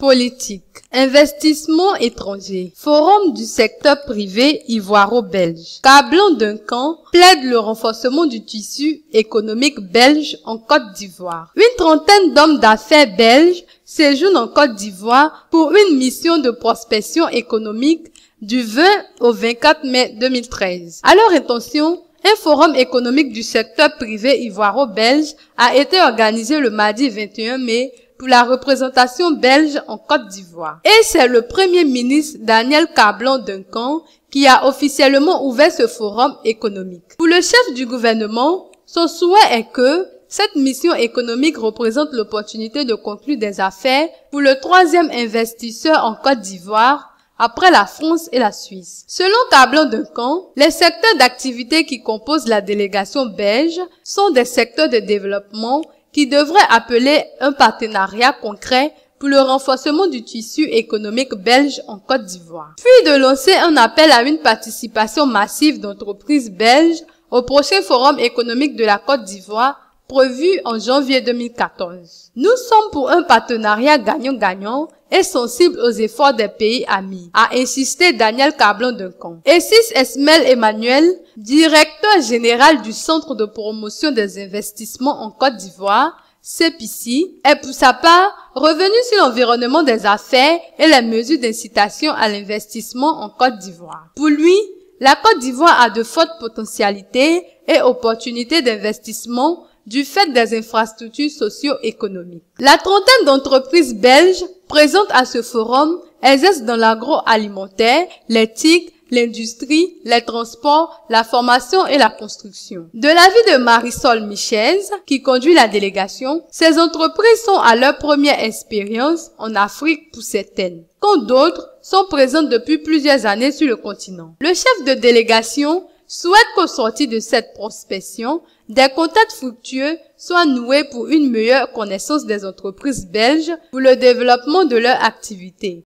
Politique. Investissement étranger. Forum du secteur privé ivoiro-belge. Cablan Duncan plaide le renforcement du tissu économique belge en Côte d'Ivoire. Une trentaine d'hommes d'affaires belges séjournent en Côte d'Ivoire pour une mission de prospection économique du 20 au 24 mai 2013. À leur intention, un forum économique du secteur privé ivoiro-belge a été organisé le mardi 21 mai pour la représentation belge en Côte d'Ivoire. Et c'est le Premier ministre Daniel Cablan Duncan qui a officiellement ouvert ce forum économique. Pour le chef du gouvernement, son souhait est que cette mission économique représente l'opportunité de conclure des affaires pour le troisième investisseur en Côte d'Ivoire, après la France et la Suisse. Selon Cablan Duncan, les secteurs d'activité qui composent la délégation belge sont des secteurs de développement qui devraient appeler un partenariat concret pour le renforcement du tissu économique belge en Côte d'Ivoire. Puis de lancer un appel à une participation massive d'entreprises belges au prochain forum économique de la Côte d'Ivoire prévu en janvier 2014. Nous sommes pour un partenariat gagnant-gagnant et sensible aux efforts des pays amis, a insisté Daniel Cablan Duncan. Essis Esmel Emmanuel, directeur général du Centre de promotion des investissements en Côte d'Ivoire, CEPICI, est pour sa part revenu sur l'environnement des affaires et les mesures d'incitation à l'investissement en Côte d'Ivoire. Pour lui, la Côte d'Ivoire a de fortes potentialités et opportunités d'investissement du fait des infrastructures socio-économiques. La trentaine d'entreprises belges présentes à ce forum exercent dans l'agroalimentaire, les TIC, l'industrie, les transports, la formation et la construction. De l'avis de Marisol Michez, qui conduit la délégation, ces entreprises sont à leur première expérience en Afrique pour certaines, quand d'autres sont présentes depuis plusieurs années sur le continent. Le chef de délégation souhaite qu'au sortir de cette prospection, des contacts fructueux soient noués pour une meilleure connaissance des entreprises belges pour le développement de leur activité.